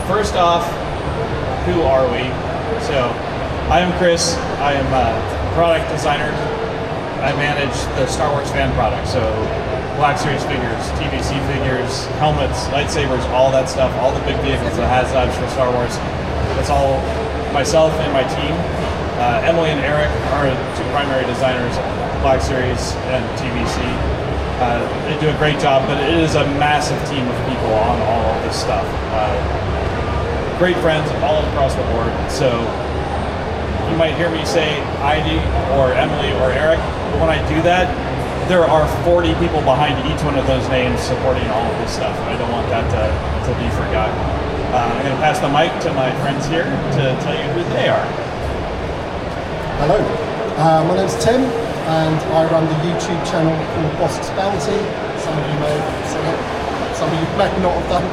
first off, who are we? So, I am Chris. I am a product designer. I manage the Star Wars fan product. So, Black Series figures, TVC figures, helmets, lightsabers, all that stuff, all the big vehicles that has for Star Wars. That's all myself and my team. Emily and Eric are two primary designers, Black Series and TVC. They do a great job, but it is a massive team of people on all of this stuff. Great friends all across the board. So you might hear me say Heidi or Emily or Eric, but when I do that, there are 40 people behind each one of those names supporting all of this stuff. I don't want that to be forgotten. I'm going to pass the mic to my friends here to tell you who they are. Hello, my name's Tim, and I run the YouTube channel called Bosk's Bounty. Some of you may have seen it, some of you may not have done.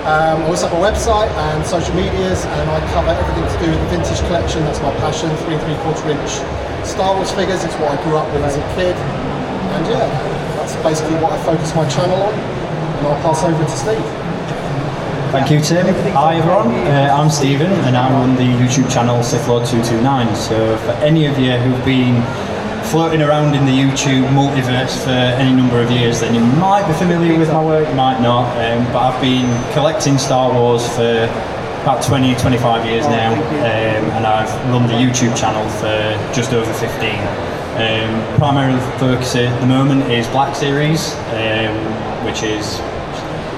I also have a website and social medias, and I cover everything to do with the vintage collection. That's my passion, 3 3/4 inch Star Wars figures. It's what I grew up with as a kid. And yeah, that's basically what I focus my channel on, and I'll pass over to Steve. Thank you, Tim. Hi everyone, I'm Stephen and I run the YouTube channel Sith Lord 229. So for any of you who've been floating around in the YouTube multiverse for any number of years, then you might be familiar with my work, you might not, but I've been collecting Star Wars for about 20-25 years now, and I've run the YouTube channel for just over 15. Primary focus at the moment is Black Series, which is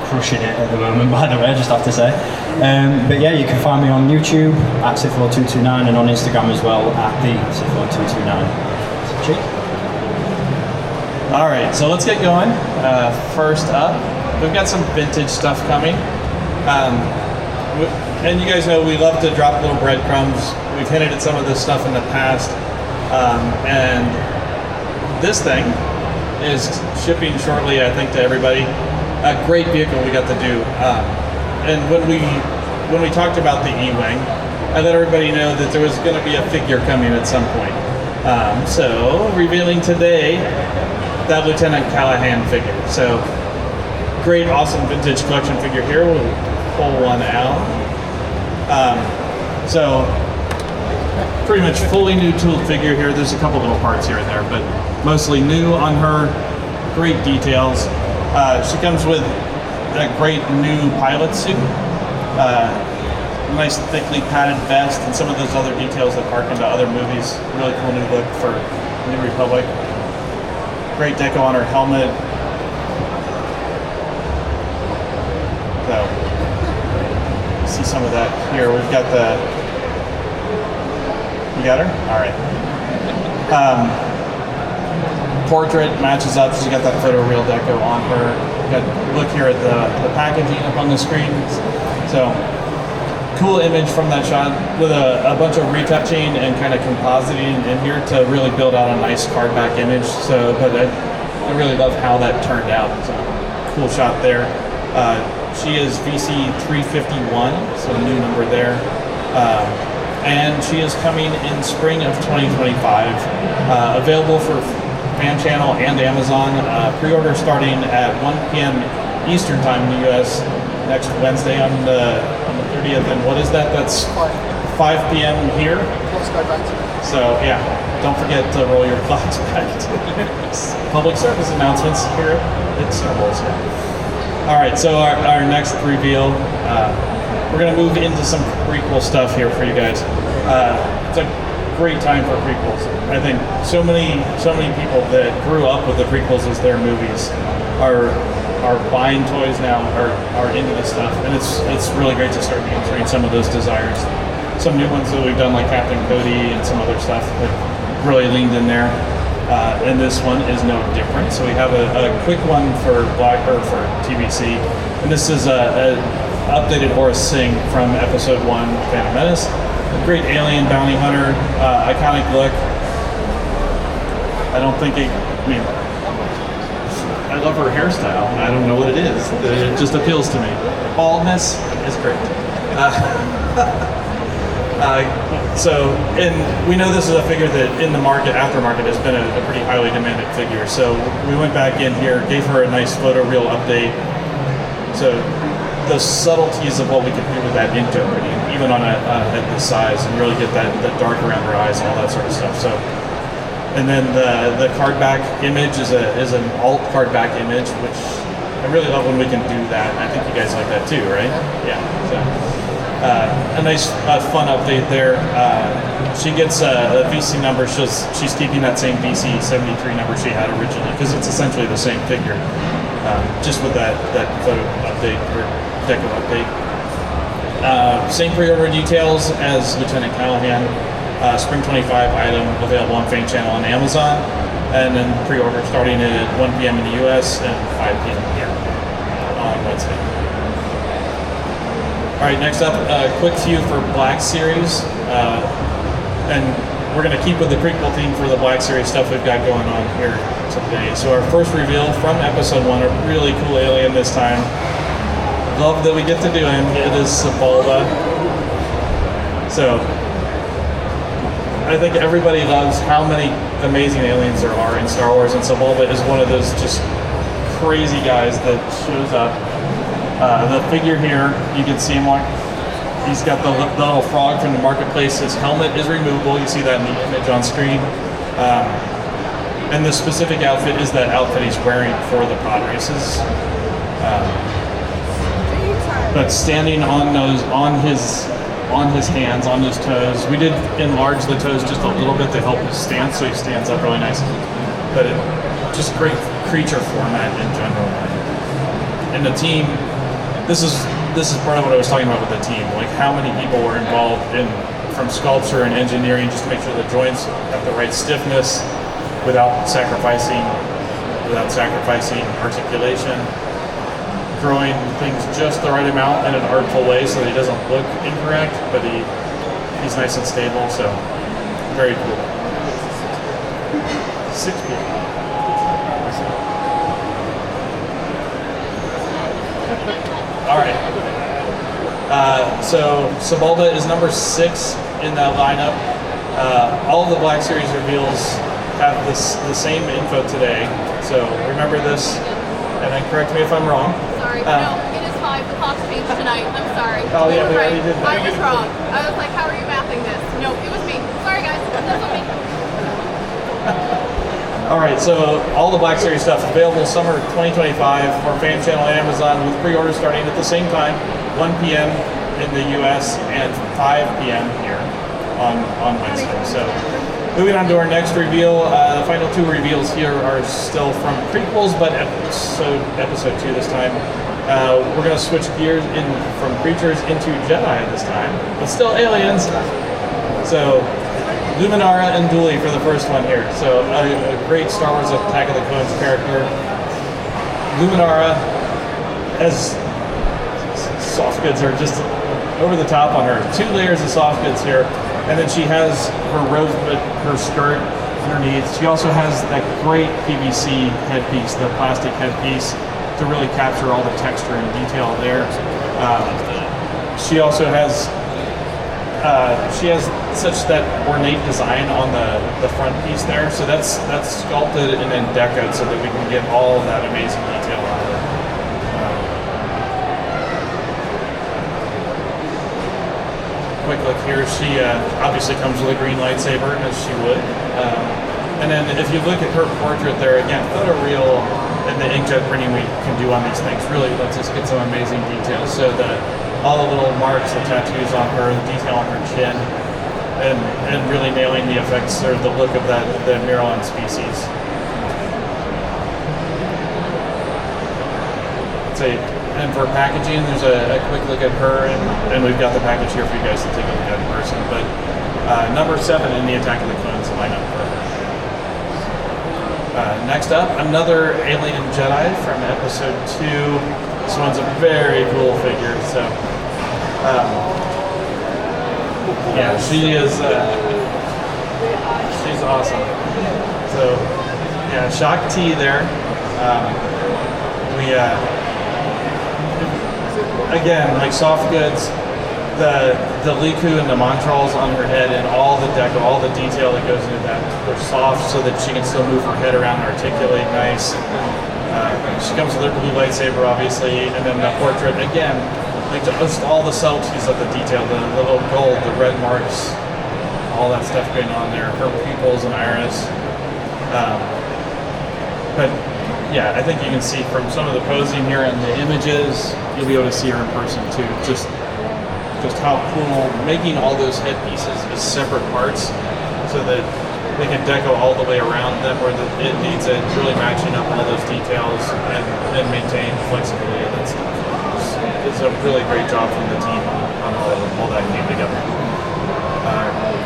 crushing it at the moment, by the way, I just have to say. But yeah, you can find me on YouTube at Sith Lord 229 and on Instagram as well at the Sith Lord 229. So, all right, so let's get going. First up, we've got some vintage stuff coming. And you guys know we love to drop little breadcrumbs. We've hinted at some of this stuff in the past. And this thing is shipping shortly, I think, to everybody. A great vehicle we got to do. And when we talked about the E-Wing, I let everybody know that there was going to be a figure coming at some point. So revealing today that Lieutenant Callahan figure. So great, awesome vintage collection figure here. We'll pull one out. So pretty much fully new tooled figure here. There's a couple little parts here and there, but mostly new on her. Great details. She comes with a great new pilot suit, nice thickly padded vest, and some of those other details that harken to other movies. Really cool new look for New Republic. Great deco on her helmet. So, see some of that here. We've got the. You got her? All right. Portrait matches up. She's got that Photoreal deco on her. Look here at the packaging up on the screen. So, cool image from that shot with a bunch of retouching and kind of compositing in here to really build out a nice cardback image. So, but I really love how that turned out. So, cool shot there. She is VC 351, so a new number there. And she is coming in spring of 2025. Available for fan channel and Amazon. Pre-order starting at 1 p.m. Eastern time in the U.S. next Wednesday on the 30th. And what is that? That's 5 p.m. here. Let's go back to it. So yeah, don't forget to roll your clocks back. Public service announcements here at Star Wars. All right, so our next reveal. We're going to move into some prequel stuff here for you guys. It's a great time for prequels. I think so many people that grew up with the prequels as their movies are buying toys now, are into this stuff, and it's really great to start answering some of those desires. Some new ones that we've done, like Captain Cody and some other stuff, that really leaned in there. And this one is no different. So we have a quick one for for TVC, and this is a updated Aurra Singh from Episode 1, Phantom Menace. A great alien bounty hunter, iconic look. I don't think I love her hairstyle. I don't know what it is. It just appeals to me. Baldness is great. And we know this is a figure that in the market, aftermarket, has been a pretty highly demanded figure. So we went back in here, gave her a nice photoreal update. So the subtleties of what we could do with that interpreting, even on a head this size, and really get that dark around her eyes and all that sort of stuff. So, and then the card back image is an alt card back image, which I really love when we can do that. I think you guys like that too, right? Yeah. So, a nice fun update there. She gets a VC number. She's keeping that same VC 73 number she had originally because it's essentially the same figure, just with that photo update or Deco update. Same pre-order details as Lieutenant Callahan. Spring 25 item available on Fan Channel and Amazon, and then pre-order starting at 1 p.m. in the US and 5 p.m. here on Wednesday. All right, next up, a quick few for Black Series, and we're going to keep with the prequel theme for the Black Series stuff we've got going on here today. So our first reveal from Episode 1, a really cool alien this time. Love that we get to do him. It is Sebulba. So I think everybody loves how many amazing aliens there are in Star Wars, and Sebulba is one of those just crazy guys that shows up. The figure here, you can see him he's got the little frog from the marketplace. His helmet is removable. You see that in the image on screen. And the specific outfit is that outfit he's wearing for the pod races. But standing on his hands, on his toes. We did enlarge the toes just a little bit to help his stance, so he stands up really nice. But just great creature format in general. And the team, this is part of what I was talking about with the team, like how many people were involved from sculpture and engineering just to make sure the joints have the right stiffness without sacrificing articulation. Growing things just the right amount in an artful way so that he doesn't look incorrect, but he's nice and stable, so very cool. 6 people. All right. So Sebulba is number 6 in that lineup. All of the Black Series reveals have the same info today, so remember this, and then correct me if I'm wrong. Sorry, no, it is 5. The clock's changed tonight. I'm sorry. Oh yeah, we right. already did that. I was wrong. I was like, how are you mapping this? No, it was me. Sorry guys, that's on me. All right, so all the Black Series stuff available summer 2025 for Fan Channel and Amazon, with pre-orders starting at the same time, 1 p.m. in the US and 5 p.m. here on Wednesday. So moving on to our next reveal, the final 2 reveals here are still from prequels, but episode 2 this time. We're going to switch gears from creatures into Jedi this time, but still aliens. So Luminara and Unduli for the first one here. So a great Star Wars Attack of the Clones character. Luminara, as soft goods are just over the top on her. 2 layers of soft goods here. And then she has her rosebud, her skirt underneath. She also has that great PVC headpiece, the plastic headpiece, to really capture all the texture and detail there. She also has such that ornate design on the front piece there. So that's sculpted and then decoed so that we can get all of that amazing detail out of it. Quick look here, she obviously comes with a green lightsaber, as she would. And then if you look at her portrait there, again, Photoreal and the inkjet printing we can do on these things really lets us get some amazing details. So all the little marks, the tattoos on her, the detail on her chin, and really nailing the effects or the look of the Muralon species. And for packaging, there's a quick look at her, and we've got the package here for you guys to take a look at in person. But number 7 in the Attack of the Clones lineup for her. Next up, another Alien Jedi from Episode 2. This one's a very cool figure. So, yeah, she is. She's awesome. So, yeah, Shaak T there. Again, like soft goods, the Liku and the Montrals on her head and all the deco, all the detail that goes into that, they're soft so that she can still move her head around and articulate nice. She comes with her blue lightsaber, obviously, and then the portrait, again, like just all the subtleties of the detail, the little gold, the red marks, all that stuff going on there, her pupils and iris. But yeah, I think you can see from some of the posing here and the images, you'll be able to see her in person too. Just how cool making all those headpieces as separate parts so that they can deco all the way around them where it needs it, really matching up all those details and maintain flexibility of that stuff. It's a really great job from the team on all that came together.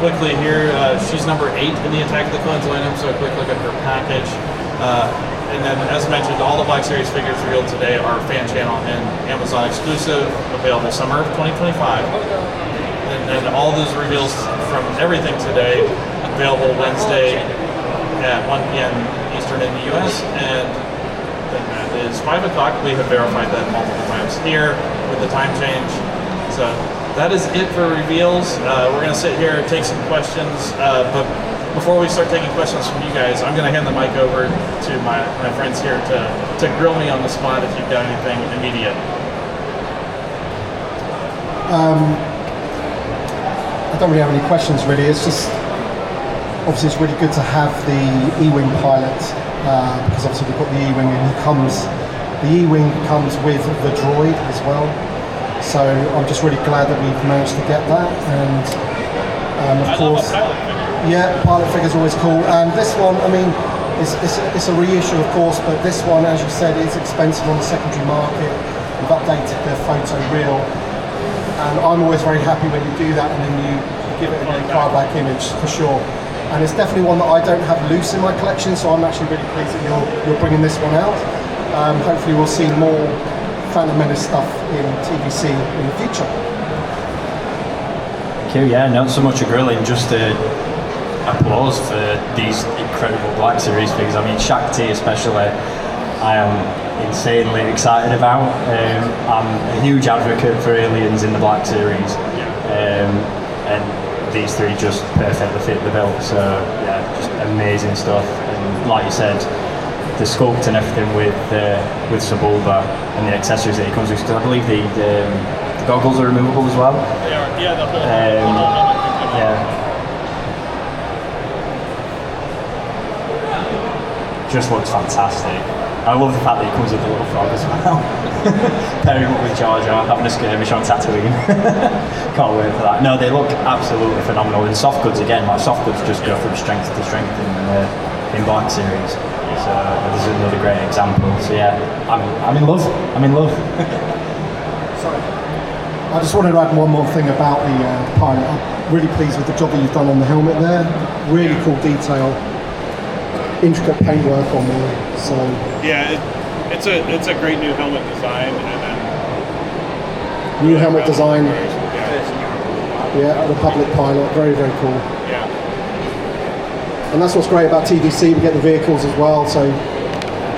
Quickly here, she's number 8 in the Attack of the Clones lineup, so a quick look at her package. And then, as mentioned, all the Black Series figures revealed today are fan channel and Amazon exclusive, available summer of 2025. And then all those reveals from everything today, available Wednesday at 1 p.m. Eastern in the US, and then that is 5 o'clock. We have verified that multiple times here with the time change. So that is it for reveals. We're going to sit here and take some questions, but before we start taking questions from you guys, I'm going to hand the mic over to my friends here to grill me on the spot if you've got anything immediate. I don't really have any questions really. It's just obviously it's really good to have the E-wing pilot because obviously we've got the E-wing and the E-wing comes with the droid as well. So I'm just really glad that we've managed to get that, and of course. Yeah, pilot figure's always cool. And this one, I mean, it's a reissue, of course, but this one, as you said, is expensive on the secondary market. We've updated the Photoreal, and I'm always very happy when you do that and then you give it a cardback image for sure. And it's definitely one that I don't have loose in my collection, so I'm actually really pleased that you're bringing this one out. Hopefully, we'll see more Phantom Menace stuff in TVC in the future. Thank you. Yeah, not so much a grilling, just applause for these incredible Black Series figures. I mean, Shaak especially, I am insanely excited about. I'm a huge advocate for aliens in the Black Series, and these three just perfectly fit the bill. So yeah, just amazing stuff. And like you said, the sculpt and everything with Sebulba and the accessories that he comes with, because I believe the goggles are removable as well. They are, yeah, the whole yeah. Just looks fantastic. I love the fact that he comes with a little frog as well. Pairing up with Jar Jar, having a skirmish on Tatooine. Can't wait for that. No, they look absolutely phenomenal. And soft goods again, like soft goods just go from strength to strength in Black Series. So this is another great example. So yeah, I'm in love. I'm in love. Sorry. I just wanted to add one more thing about the pilot. I'm really pleased with the job that you've done on the helmet there. Really cool detail. Intricate paintwork on there. So yeah, it's a great new helmet design, and then new helmet design. Yeah, Republic pilot, very very cool. Yeah, and that's what's great about TVC. We get the vehicles as well, so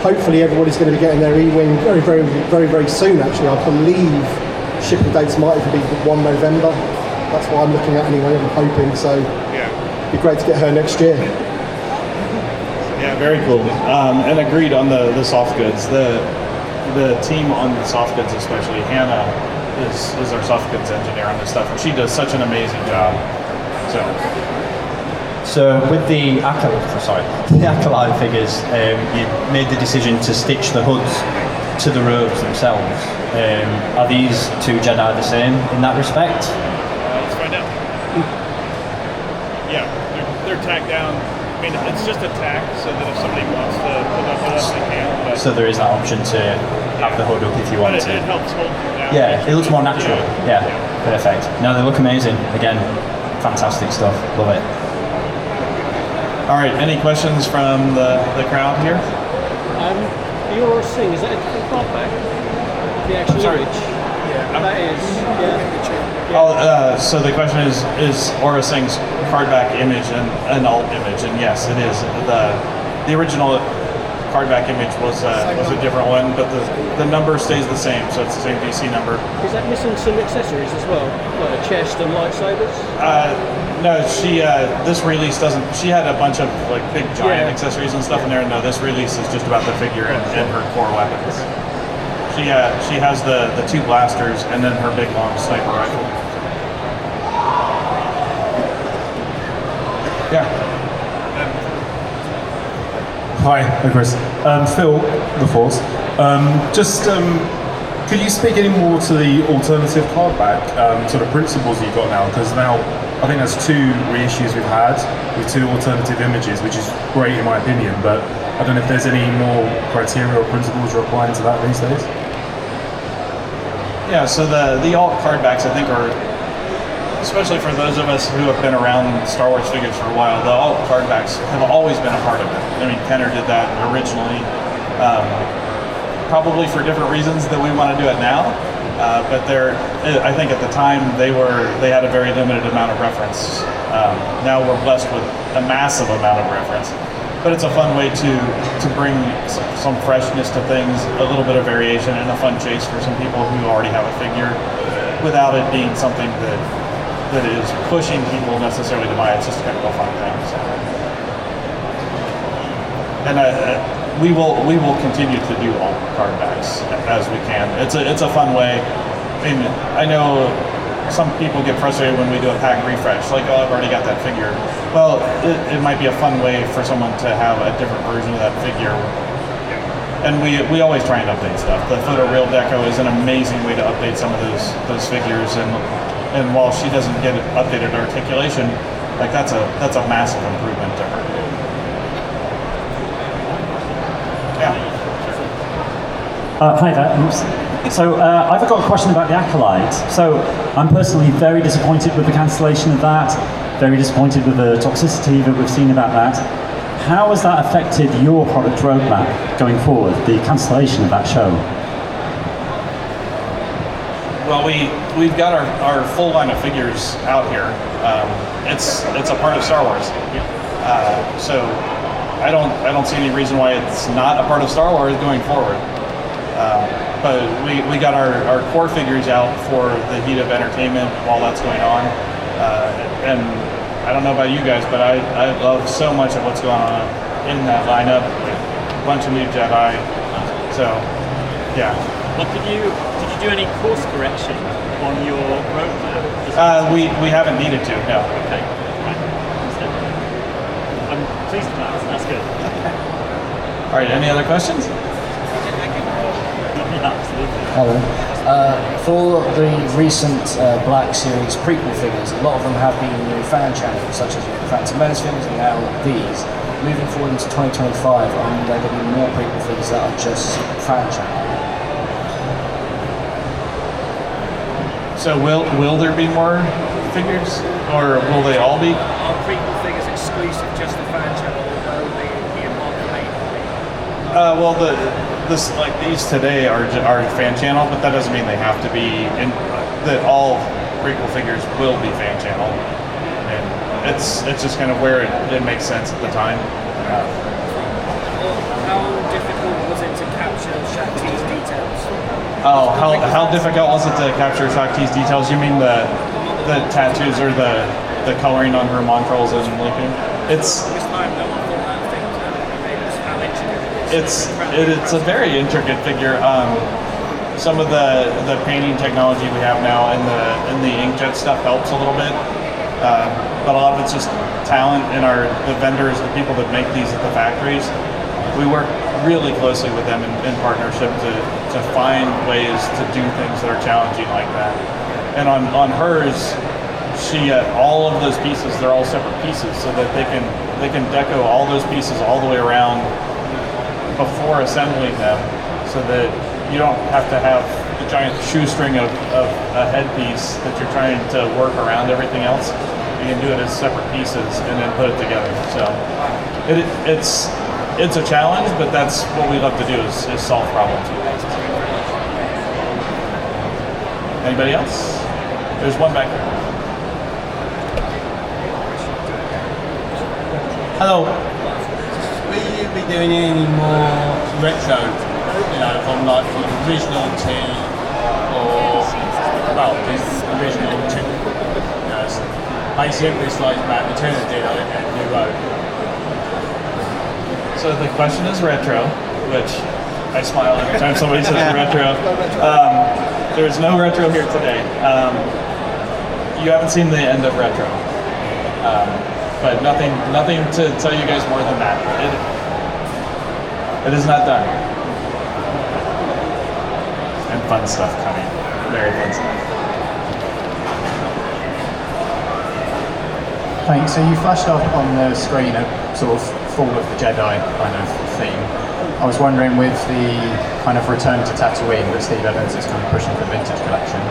hopefully everybody's going to be getting their E-wing very very very very soon. Actually, I believe shipping dates might even be 1 November. That's what I'm looking at anyway. I'm hoping so. Yeah, it'd be great to get her next year. yeah, very cool. And agreed on the soft goods. The team on the soft goods, especially Hannah, is our soft goods engineer on this stuff, and she does such an amazing job. So with the Acolyte figures, you made the decision to stitch the hoods to the robes themselves. Are these two Jedi the same in that respect? Let's find out. Yeah, they're tacked down. I mean, it's just a tack so that if somebody wants to put the hood up, they can. But So there is that option to have the hood up if you want it to. helps hold them down. Yeah, it looks more natural. Yeah, perfect. No, they look amazing. Again, fantastic stuff. Love it. All right, any questions from the crowd here? The Aurra thing, is that a cardback? The actual image? Yeah. That is, yeah. Oh, so the question is Aurra Singh's cardback image an alt image? And yes, it is. The original cardback image was a different one, but the number stays the same, so it's the same DC number. Is that missing some accessories as well, like a chest and lightsabers? No, she this release doesn't. She had a bunch of like big giant accessories and stuff in there. No, this release is just about the figure and her core weapons. She has the two blasters and then her big long sniper rifle. Yeah. Hi, Chris. Phil, The Force. Could you speak any more to the alternative card back sort of principles you've got now? Because now I think there's 2 reissues we've had with 2 alternative images, which is great in my opinion, but I don't know if there's any more criteria or principles you're applying to that these days. Yeah, so the alt card backs I think are, especially for those of us who have been around Star Wars figures for a while, the alt card backs have always been a part of it. I mean, Kenner did that originally, probably for different reasons that we want to do it now. But I think at the time they had a very limited amount of reference. Now we're blessed with a massive amount of reference. But it's a fun way to bring some freshness to things, a little bit of variation, and a fun chase for some people who already have a figure, without it being something that is pushing people necessarily to buy it. It's just kind of a fun thing. So. And we will continue to do all card backs as we can. It's a fun way. I mean, I know some people get frustrated when we do a pack refresh, like, oh, I've already got that figure. Well, it might be a fun way for someone to have a different version of that figure. And we always try and update stuff. The Photoreal Deco is an amazing way to update some of those figures, and while she doesn't get updated articulation, like that's a massive improvement to her. Yeah. Hi there. Oops. So I've got a question about the Acolyte. So I'm personally very disappointed with the cancellation of that, very disappointed with the toxicity that we've seen about that. How has that affected your product roadmap going forward, the cancellation of that show? Well, we've got our full line of figures out here. It's a part of Star Wars. So I don't see any reason why it's not a part of Star Wars going forward. But we got our core figures out for the heat of entertainment while that's going on. And I don't know about you guys, but I love so much of what's going on in that lineup. A bunch of new Jedi. So, yeah. Well, did you do any course correction on your roadmap? We haven't needed to, no. Okay. Right. I'm pleased with that. That's good. All right, any other questions? Absolutely. Hello. For the recent Black Series prequel figures, a lot of them have been new fan channels, such as the Phantom Menace figures and now these. Moving forward into 2025, are there going to be more prequel figures that are just fan channel? So will there be more figures, or will they all be? Are prequel figures exclusive just to fan channel, or will they be a market? Well, like these today are fan channel, but that doesn't mean they have to be. That all prequel figures will be fan channel, and it's just kind of where it makes sense at the time. How difficult was it to capture Shaak's details? Oh, how difficult was it to capture Shaak's details? You mean the tattoos or the coloring on her montrals and linking? It's a very intricate figure. Some of the painting technology we have now and the inkjet stuff helps a little bit, but a lot of it's just talent and the vendors, the people that make these at the factories. We work really closely with them in partnership to find ways to do things that are challenging like that. And on hers, she all of those pieces, they're all separate pieces, so that they can deco all those pieces all the way around before assembling them, so that you don't have to have the giant shoestring of a headpiece that you're trying to work around everything else. You can do it as separate pieces and then put it together. So it's a challenge, but that's what we love to do is solve problems. Anybody else? There's one back there. Hello. Will you be doing any more retro, from like the original to, or the original to, basically it's like about Return of the Jedi and New Road. So the question is retro, which I smile every time somebody says retro. There's no retro here today. You haven't seen the end of retro, but nothing to tell you guys more than that. It is not done. And fun stuff coming. Very fun stuff. Thanks. So you flashed up on the screen a sort of Fall of the Jedi kind of theme. I was wondering, with the kind of return to Tatooine that Steve Evans is kind of pushing for the vintage collection,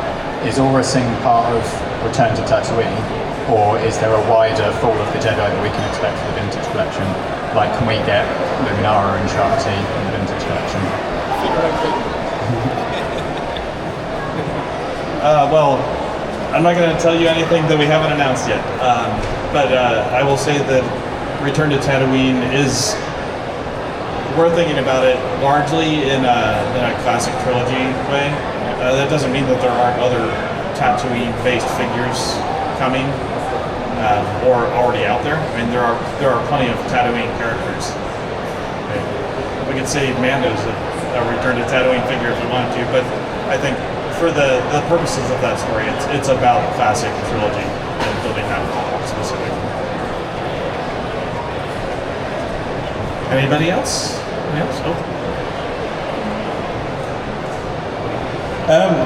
is Aurra Sing part of Return to Tatooine, or is there a wider Fall of the Jedi that we can expect for the vintage collection? Like, can we get Luminara and Shaak in the vintage collection? Well, I'm not going to tell you anything that we haven't announced yet, but I will say that Return to Tatooine is, we're thinking about it largely in a classic trilogy way. That doesn't mean that there aren't other Tatooine-based figures coming or already out there. I mean, there are plenty of Tatooine characters. We could say Mando's a Return to Tatooine figure if we wanted to, but I think for the purposes of that story, it's about classic trilogy and building that specifically. Anybody else? Oh.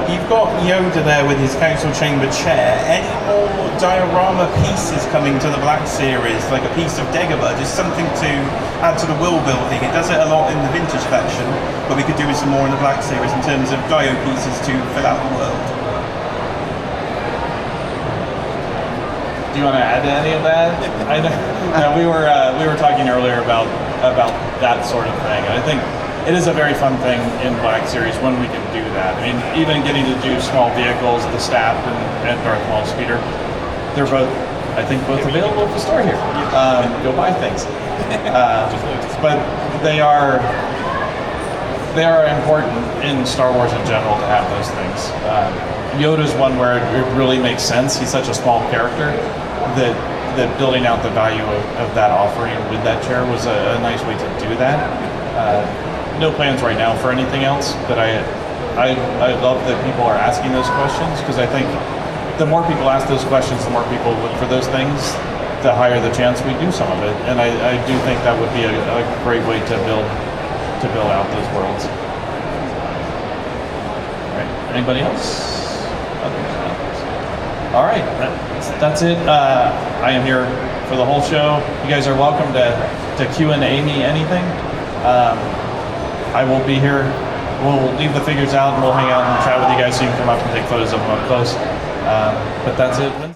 You've got Yoda there with his council chamber chair. Any more diorama pieces coming to the Black Series, like a piece of Dagobah, just something to add to the world building? It does it a lot in the vintage collection, but we could do with some more in the Black Series in terms of dio pieces to fill out the world. Do you want to add to any of that? I know we were talking earlier about that sort of thing. And I think it is a very fun thing in Black Series when we can do that. I mean, even getting to do small vehicles, the Staff and Darth Maul's speeder, they're both, I think, both available at the store here. Go buy things. But they are important in Star Wars in general to have those things. Yoda's one where it really makes sense. He's such a small character that building out the value of that offering with that chair was a nice way to do that. No plans right now for anything else, but I love that people are asking those questions, because I think the more people ask those questions, the more people look for those things, the higher the chance we do some of it. And I do think that would be a great way to build out those worlds. All right. Anybody else? All right, that's it. I am here for the whole show. You guys are welcome to Q&A me anything. I will be here. We'll leave the figures out and we'll hang out and chat with you guys so you can come up and take photos of them up close. But that's it.